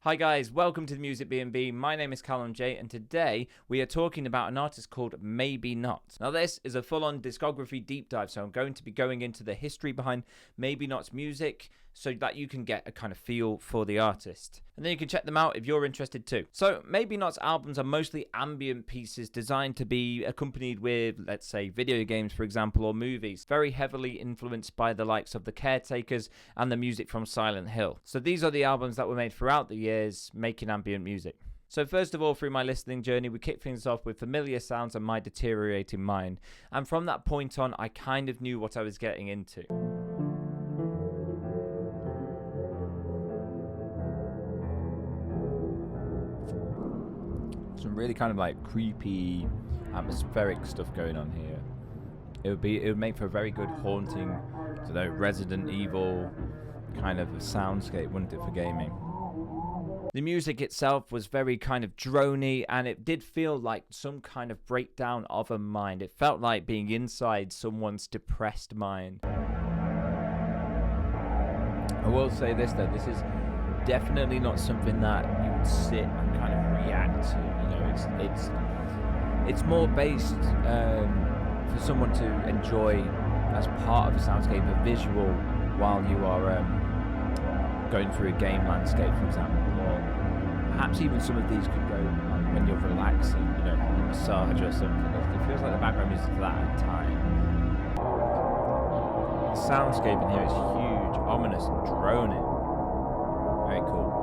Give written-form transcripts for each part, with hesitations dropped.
Hi guys, welcome to the Music B&B. My name is Callum J, and today we are talking about an artist called MaeBeaNot. Now this is a full-on discography deep dive, so I'm going to be going into the history behind MaeBeaNot's music so that you can get a kind of feel for the artist. And then you can check them out if you're interested too. So MaeBeaNot's albums are mostly ambient pieces designed to be accompanied with, let's say, video games, for example, or movies. Very heavily influenced by the likes of The Caretakers and the music from Silent Hill. So these are the albums that were made throughout the years making ambient music. So first of all, through my listening journey, we kick things off with Familiar Sounds and My Deteriorating Mind. And from that point on, I kind of knew what I was getting into. Some really kind of like creepy, atmospheric stuff going on here. It would make for a very good haunting, I don't know, Resident Evil kind of a soundscape, wouldn't it, for gaming? The music itself was very kind of drony, and it did feel like some kind of breakdown of a mind. It felt like being inside someone's depressed mind. I will say this though, this is definitely not something that you would sit and kind of react to. You know, it's more based for someone to enjoy as part of a soundscape, a visual, while you are going through a game landscape, for example, or perhaps even some of these could go when you're relaxing, you know, a massage or something. It feels like the background music for that at time. The soundscape in here is huge, ominous, and droning. Very cool.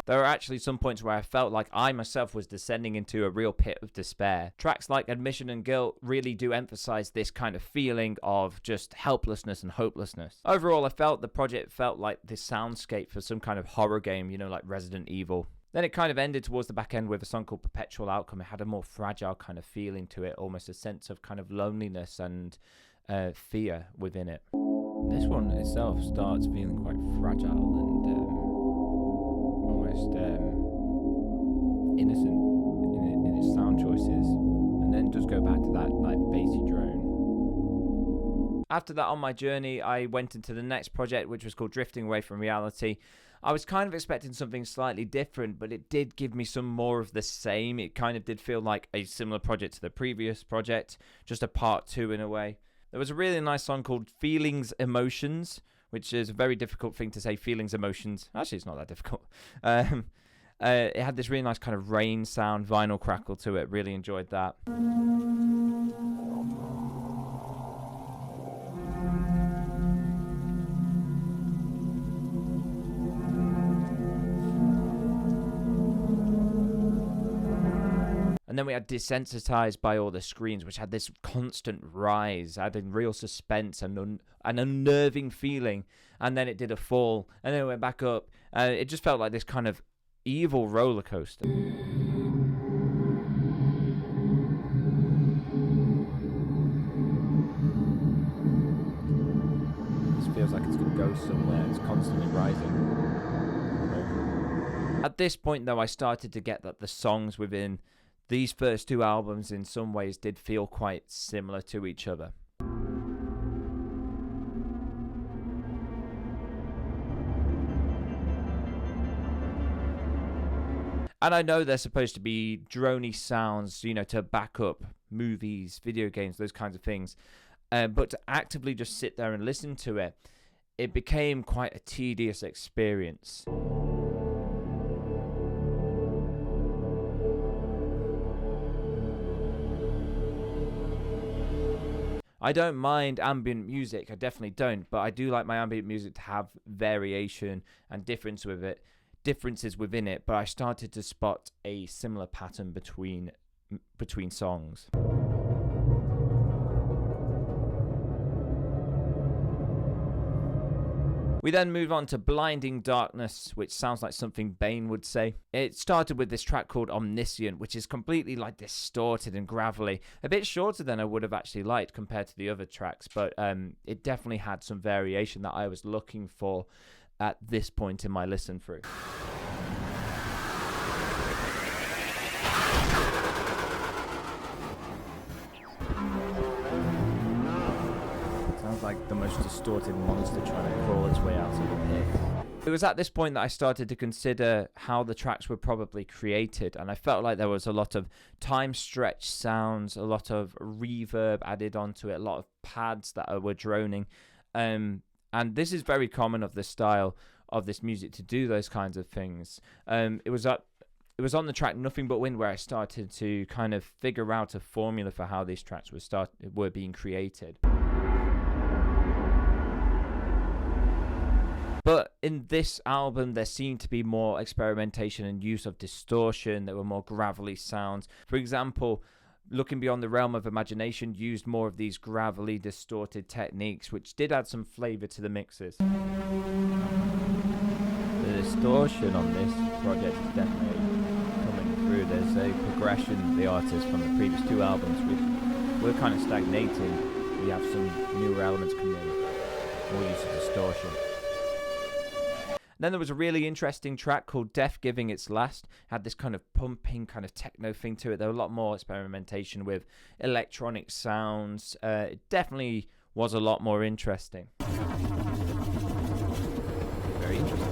There are actually some points where I felt like I myself was descending into a real pit of despair. Tracks like Admission and Guilt really do emphasize this kind of feeling of just helplessness and hopelessness. Overall, I felt the project felt like this soundscape for some kind of horror game, you know, like Resident Evil. Then it kind of ended towards the back end with a song called Perpetual Outcome. It had a more fragile kind of feeling to it, almost a sense of kind of loneliness and fear within it. This one itself starts feeling quite fragile and almost innocent in its sound choices, and then just go back to that like bassy drone. After that, on my journey, I went into the next project, which was called Drifting Away from Reality. I was kind of expecting something slightly different, but it did give me some more of the same. It kind of did feel like a similar project to the previous project, just a part two in a way. There was a really nice song called Feelings Emotions, which is a very difficult thing to say, feelings, emotions. Actually, it's not that difficult. It had this really nice kind of rain sound, vinyl crackle to it. Really enjoyed that. And then we had Desensitized by All the Screens, which had this constant rise, adding real suspense and an unnerving feeling. And then it did a fall, and then it went back up. It just felt like this kind of evil roller coaster. This feels like it's going to go somewhere. It's constantly rising. At this point, though, I started to get that the songs within these first two albums in some ways did feel quite similar to each other. And I know they're supposed to be drony sounds, you know, to back up movies, video games, those kinds of things. But to actively just sit there and listen to it, it became quite a tedious experience. I don't mind ambient music, I definitely don't, but I do like my ambient music to have variation and differences within it, but I started to spot a similar pattern between songs. We then move on to Blinding Darkness, which sounds like something Bane would say. It started with this track called Omniscient, which is completely like distorted and gravelly. A bit shorter than I would have actually liked compared to the other tracks, but it definitely had some variation that I was looking for at this point in my listen through. Sounds like the most distorted monster trying to crawl its way out of the pit. It was at this point that I started to consider how the tracks were probably created, and I felt like there was a lot of time stretch sounds, a lot of reverb added onto it, a lot of pads that were droning, and this is very common of this style of this music to do those kinds of things. It was on the track Nothing But Wind where I started to kind of figure out a formula for how these tracks were being created. But in this album, there seemed to be more experimentation and use of distortion. There were more gravelly sounds. For example, Looking Beyond the Realm of Imagination used more of these gravelly, distorted techniques, which did add some flavor to the mixes. The distortion on this project is definitely coming through. There's a progression of the artist from the previous two albums. We're kind of stagnating. We have some newer elements coming in, more use of distortion. Then there was a really interesting track called Death Giving Its Last. It had this kind of pumping, kind of techno thing to it. There was a lot more experimentation with electronic sounds. It definitely was a lot more interesting. Very interesting.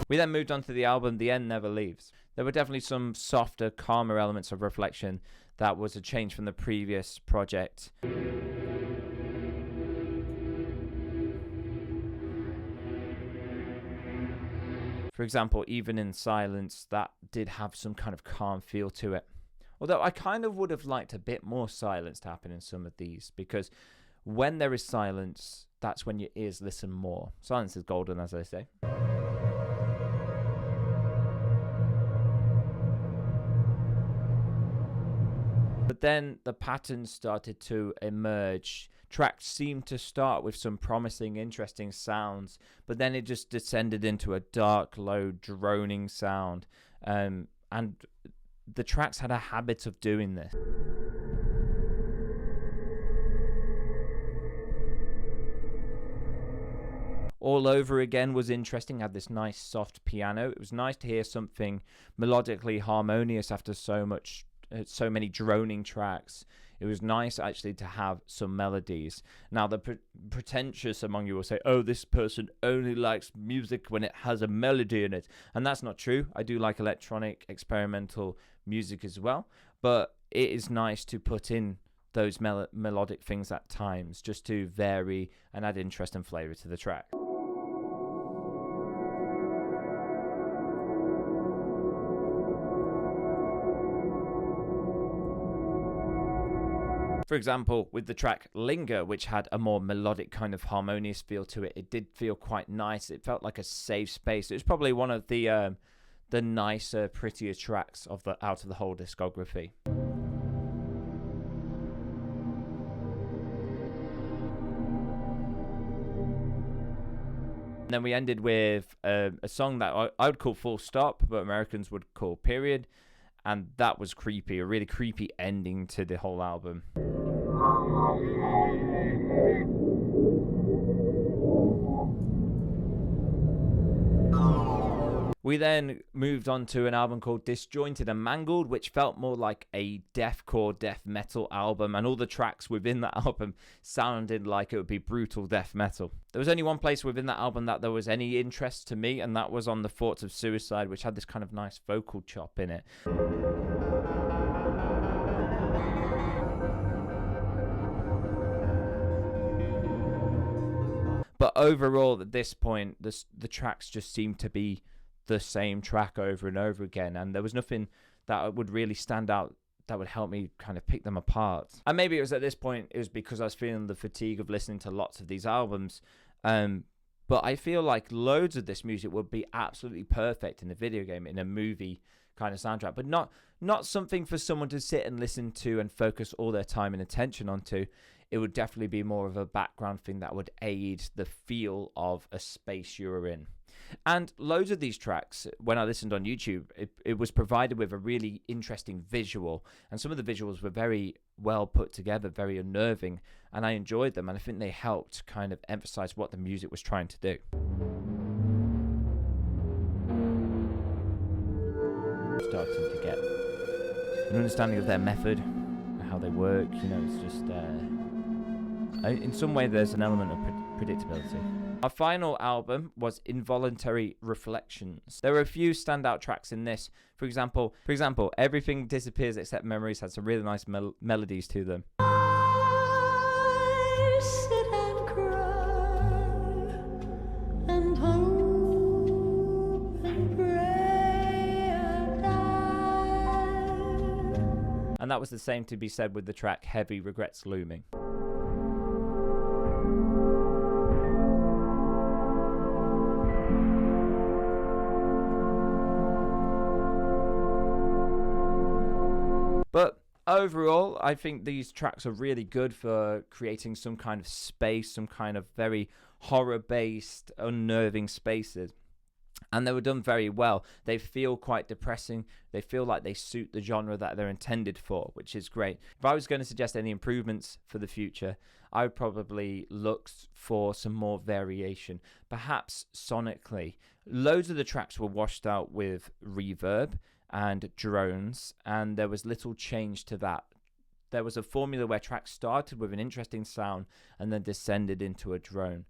We then moved on to the album The End Never Leaves. There were definitely some softer, calmer elements of reflection that was a change from the previous project. For example, Even in Silence, that did have some kind of calm feel to it. Although I kind of would have liked a bit more silence to happen in some of these, because when there is silence, that's when your ears listen more. Silence is golden, as I say. But then the patterns started to emerge. Tracks seemed to start with some promising, interesting sounds, but then it just descended into a dark, low, droning sound. And the tracks had a habit of doing this. All Over Again was interesting, had this nice soft piano. It was nice to hear something melodically harmonious after so many droning tracks. It was nice actually to have some melodies. Now the pretentious among you will say, oh, this person only likes music when it has a melody in it. And that's not true. I do like electronic experimental music as well, but it is nice to put in those melodic things at times just to vary and add interest and flavor to the track. For example, with the track Linger, which had a more melodic kind of harmonious feel to it, it did feel quite nice. It felt like a safe space. It was probably one of the nicer, prettier tracks out of the whole discography. And then we ended with a song that I would call Full Stop, but Americans would call Period. And that was creepy, a really creepy ending to the whole album. We then moved on to an album called Disjointed and Mangled, which felt more like a deathcore death metal album, and all the tracks within that album sounded like it would be brutal death metal. There was only one place within that album that there was any interest to me, and that was on The Thoughts of Suicide, which had this kind of nice vocal chop in it. But overall, at this point, the tracks just seemed to be the same track over and over again, and there was nothing that would really stand out that would help me kind of pick them apart. And maybe it was at this point, it was because I was feeling the fatigue of listening to lots of these albums, but I feel like loads of this music would be absolutely perfect in a video game, in a movie kind of soundtrack, but not something for someone to sit and listen to and focus all their time and attention onto. It would definitely be more of a background thing that would aid the feel of a space you were in. And loads of these tracks, when I listened on YouTube, it was provided with a really interesting visual. And some of the visuals were very well put together, very unnerving. And I enjoyed them. And I think they helped kind of emphasize what the music was trying to do. Starting to get an understanding of their method, how they work. You know, it's just... in some way, there's an element of predictability. Our final album was Involuntary Reflections. There were a few standout tracks in this. For example, Everything Disappears Except Memories had some really nice melodies to them. I sit and cry and hope and pray and die. And that was the same to be said with the track Heavy Regrets Looming. But overall, I think these tracks are really good for creating some kind of space, some kind of very horror-based, unnerving spaces. And they were done very well. They feel quite depressing. They feel like they suit the genre that they're intended for, which is great. If I was going to suggest any improvements for the future, I would probably look for some more variation. Perhaps sonically. Loads of the tracks were washed out with reverb and drones, and there was little change to that. There was a formula where tracks started with an interesting sound and then descended into a drone.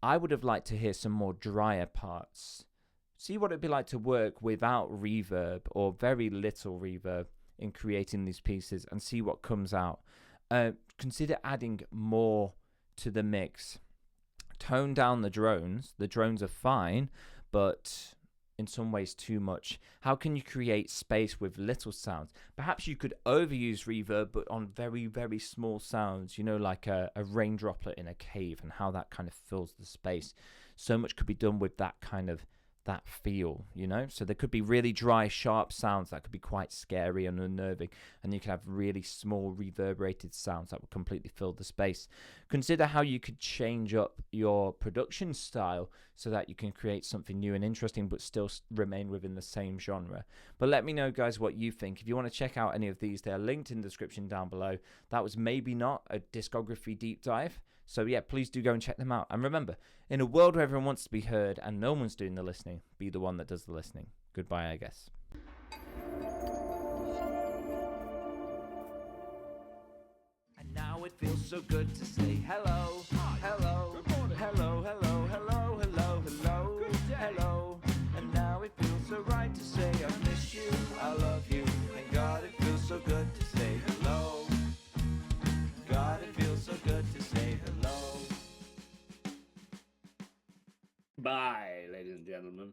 I would have liked to hear some more drier parts. See what it'd be like to work without reverb or very little reverb in creating these pieces and see what comes out. Consider adding more to the mix. Tone down the drones. The drones are fine, but in some ways too much. How can you create space with little sounds? Perhaps you could overuse reverb, but on very, very small sounds, you know, like a rain droplet in a cave and how that kind of fills the space. So much could be done with that kind of that feel, you know? So there could be really dry, sharp sounds that could be quite scary and unnerving, and you could have really small reverberated sounds that would completely fill the space. Consider how you could change up your production style so that you can create something new and interesting but still remain within the same genre. But let me know, guys, what you think. If you want to check out any of these, they're linked in the description down below. That was MaeBeaNot, a discography deep dive. So yeah, please do go and check them out. And remember, in a world where everyone wants to be heard and no one's doing the listening, be the one that does the listening. Goodbye, I guess. And now it feels so good to say hello, hello, hello, hello, hello, hello, hello, hello. And now it feels so right to say I miss you, I love you. And God, it feels so good to say hello. God, it feels so good to say hello. Bye, ladies and gentlemen.